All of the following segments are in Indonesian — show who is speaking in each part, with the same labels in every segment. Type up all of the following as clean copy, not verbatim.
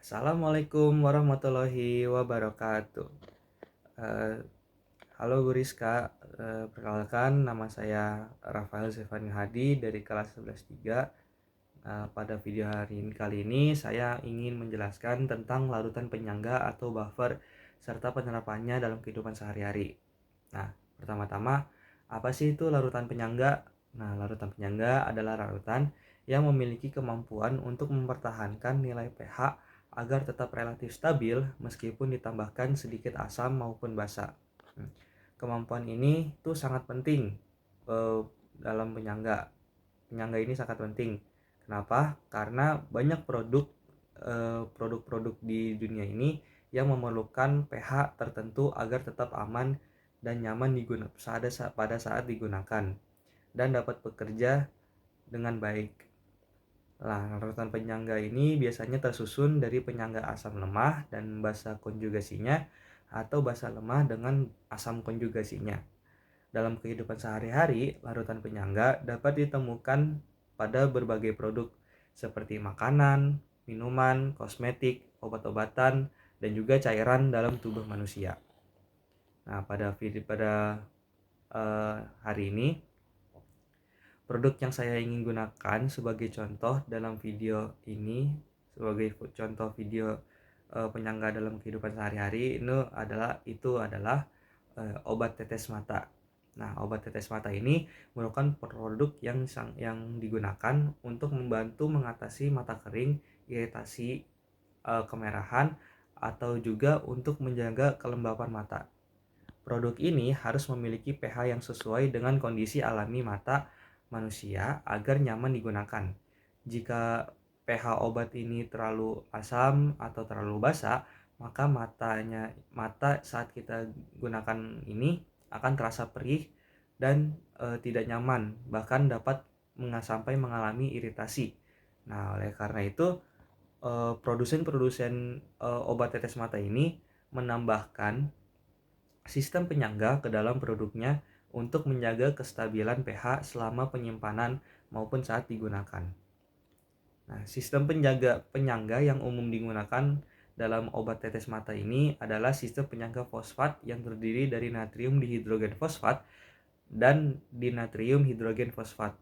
Speaker 1: Assalamualaikum warahmatullahi wabarakatuh. Eh, Halo Bu Rizka, perkenalkan nama saya Rafael Zefani Hadi dari kelas 11 3. Pada video kali ini saya ingin menjelaskan tentang larutan penyangga atau buffer serta penerapannya dalam kehidupan sehari-hari. Nah, pertama-tama, apa sih itu larutan penyangga? Nah, larutan penyangga adalah larutan yang memiliki kemampuan untuk mempertahankan nilai pH agar tetap relatif stabil meskipun ditambahkan sedikit asam maupun basa. Kemampuan ini tuh sangat penting eh, dalam penyangga. Penyangga ini sangat penting. Kenapa? Karena banyak produk-produk di dunia ini yang memerlukan pH tertentu agar tetap aman dan nyaman pada saat digunakan dan dapat bekerja dengan baik. Nah, larutan penyangga ini biasanya tersusun dari penyangga asam lemah dan basa konjugasinya atau basa lemah dengan asam konjugasinya. Dalam kehidupan sehari-hari, larutan penyangga dapat ditemukan pada berbagai produk seperti makanan, minuman, kosmetik, obat-obatan, dan juga cairan dalam tubuh manusia. Nah, pada hari ini, produk yang saya ingin gunakan sebagai contoh dalam video ini, sebagai contoh video penyangga dalam kehidupan sehari-hari itu adalah obat tetes mata. Nah, obat tetes mata ini merupakan produk yang digunakan untuk membantu mengatasi mata kering, iritasi, kemerahan, atau juga untuk menjaga kelembapan mata. Produk ini harus memiliki pH yang sesuai dengan kondisi alami mata manusia agar nyaman digunakan. Jika pH obat ini terlalu asam atau terlalu basa, maka mata saat kita gunakan ini akan terasa perih dan tidak nyaman, bahkan dapat sampai mengalami iritasi. Nah, oleh karena itu produsen-produsen obat tetes mata ini menambahkan sistem penyangga ke dalam produknya untuk menjaga kestabilan pH selama penyimpanan maupun saat digunakan. Nah, sistem penyangga yang umum digunakan dalam obat tetes mata ini adalah sistem penyangga fosfat yang terdiri dari natrium dihidrogen fosfat dan dinatrium hidrogen fosfat.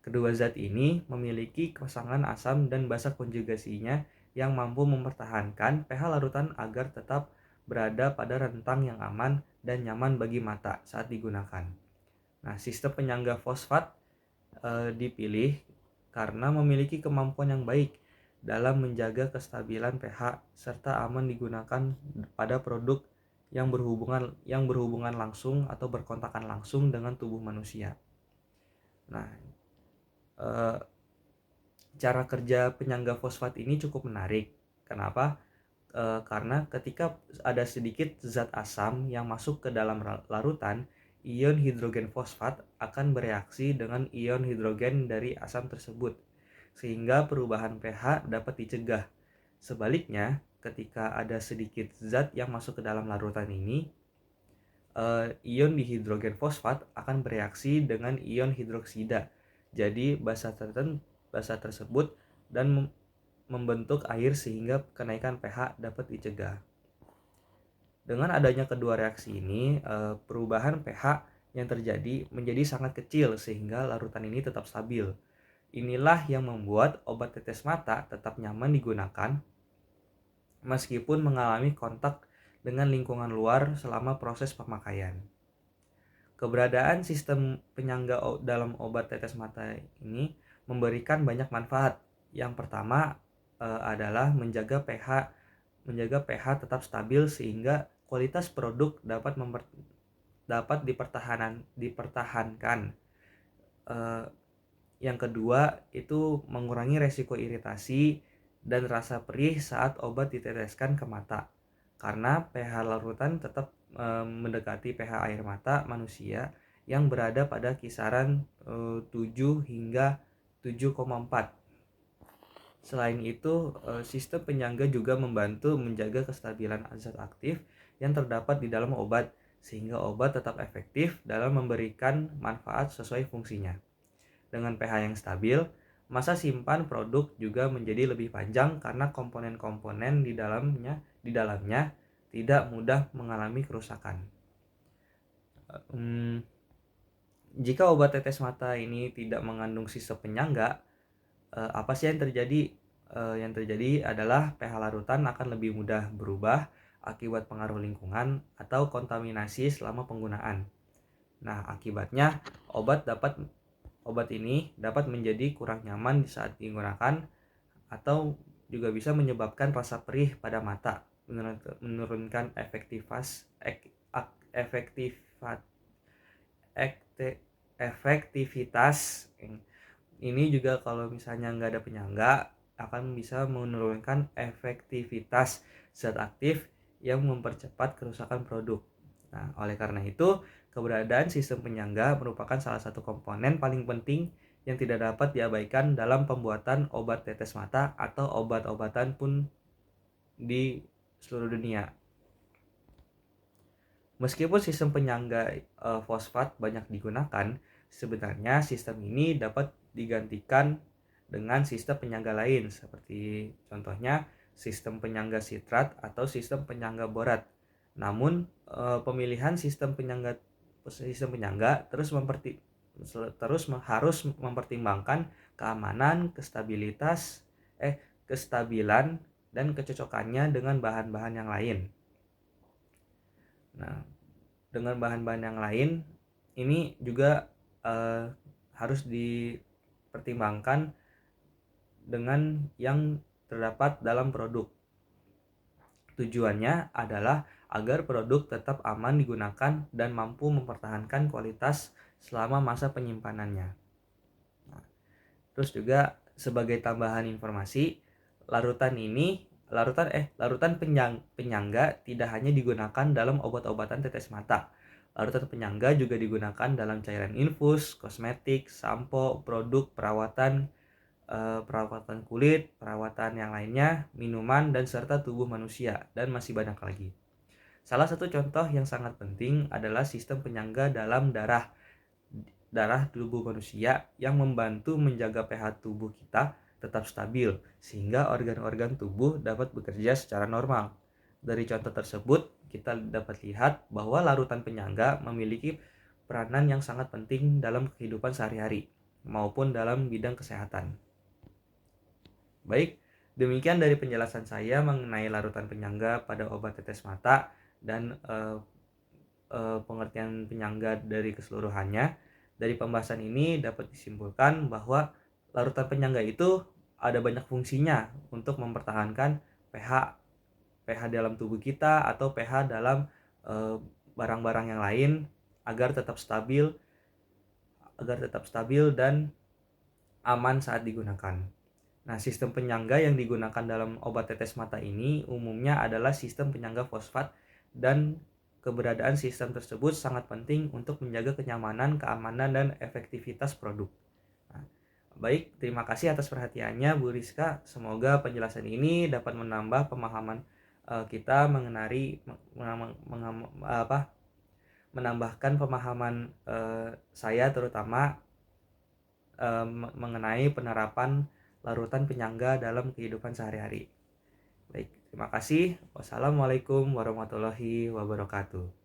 Speaker 1: Kedua zat ini memiliki pasangan asam dan basa konjugasinya yang mampu mempertahankan pH larutan agar tetap berada pada rentang yang aman dan nyaman bagi mata saat digunakan. Nah, sistem penyangga fosfat dipilih karena memiliki kemampuan yang baik dalam menjaga kestabilan pH serta aman digunakan pada produk yang berhubungan langsung atau berkontakan langsung dengan tubuh manusia. Nah, eh, cara kerja penyangga fosfat ini cukup menarik. Kenapa? Karena ketika ada sedikit zat asam yang masuk ke dalam larutan, ion hidrogen fosfat akan bereaksi dengan ion hidrogen dari asam tersebut, sehingga perubahan pH dapat dicegah. Sebaliknya, ketika ada sedikit zat yang masuk ke dalam larutan ini, ion dihidrogen fosfat akan bereaksi dengan ion hidroksida. Jadi basa tersebut dan membentuk air sehingga kenaikan pH dapat dicegah. Dengan adanya kedua reaksi ini, perubahan pH yang terjadi menjadi sangat kecil sehingga larutan ini tetap stabil. Inilah yang membuat obat tetes mata tetap nyaman digunakan meskipun mengalami kontak dengan lingkungan luar selama proses pemakaian. Keberadaan sistem penyangga dalam obat tetes mata ini memberikan banyak manfaat. Yang pertama adalah menjaga pH tetap stabil sehingga kualitas produk dapat dipertahankan. Yang kedua itu mengurangi resiko iritasi dan rasa perih saat obat diteteskan ke mata, karena pH larutan tetap mendekati pH air mata manusia yang berada pada kisaran 7 hingga 7,4. Selain itu, sistem penyangga juga membantu menjaga kestabilan zat aktif yang terdapat di dalam obat, sehingga obat tetap efektif dalam memberikan manfaat sesuai fungsinya. Dengan pH yang stabil, masa simpan produk juga menjadi lebih panjang karena komponen-komponen di dalamnya tidak mudah mengalami kerusakan. Jika obat tetes mata ini tidak mengandung sistem penyangga, apa sih yang terjadi? Yang terjadi adalah pH larutan akan lebih mudah berubah akibat pengaruh lingkungan atau kontaminasi selama penggunaan. Nah, akibatnya obat ini dapat menjadi kurang nyaman saat digunakan atau juga bisa menyebabkan rasa perih pada mata, menurunkan efektivitas. Ini juga kalau misalnya nggak ada penyangga akan bisa menurunkan efektivitas zat aktif yang mempercepat kerusakan produk. Nah, oleh karena itu, keberadaan sistem penyangga merupakan salah satu komponen paling penting yang tidak dapat diabaikan dalam pembuatan obat tetes mata atau obat-obatan pun di seluruh dunia. Meskipun sistem penyangga fosfat banyak digunakan, sebenarnya sistem ini dapat digantikan dengan sistem penyangga lain seperti contohnya sistem penyangga sitrat atau sistem penyangga borat. Namun pemilihan sistem penyangga harus mempertimbangkan keamanan, kestabilan dan kecocokannya dengan bahan-bahan yang lain. Nah, dengan bahan-bahan yang lain ini juga harus dipertimbangkan dengan yang terdapat dalam produk. Tujuannya adalah agar produk tetap aman digunakan dan mampu mempertahankan kualitas selama masa penyimpanannya. Nah, terus juga sebagai tambahan informasi, larutan penyangga tidak hanya digunakan dalam obat-obatan tetes mata. Larutan penyangga juga digunakan dalam cairan infus, kosmetik, sampo, produk perawatan kulit, perawatan yang lainnya, minuman, dan serta tubuh manusia, dan masih banyak lagi. Salah satu contoh yang sangat penting adalah sistem penyangga dalam darah tubuh manusia yang membantu menjaga pH tubuh kita tetap stabil sehingga organ-organ tubuh dapat bekerja secara normal. Dari contoh tersebut, kita dapat lihat bahwa larutan penyangga memiliki peranan yang sangat penting dalam kehidupan sehari-hari maupun dalam bidang kesehatan. Baik, demikian dari penjelasan saya mengenai larutan penyangga pada obat tetes mata dan pengertian penyangga dari keseluruhannya. Dari pembahasan ini dapat disimpulkan bahwa larutan penyangga itu ada banyak fungsinya untuk mempertahankan pH dalam tubuh kita atau pH dalam barang-barang yang lain agar tetap stabil dan aman saat digunakan. Nah, sistem penyangga yang digunakan dalam obat tetes mata ini umumnya adalah sistem penyangga fosfat dan keberadaan sistem tersebut sangat penting untuk menjaga kenyamanan, keamanan, dan efektivitas produk. Nah, baik, terima kasih atas perhatiannya Bu Rizka. Semoga penjelasan ini dapat menambah pemahaman kita menambahkan pemahaman saya terutama mengenai penerapan larutan penyangga dalam kehidupan sehari-hari. Baik, terima kasih. Wassalamualaikum warahmatullahi wabarakatuh.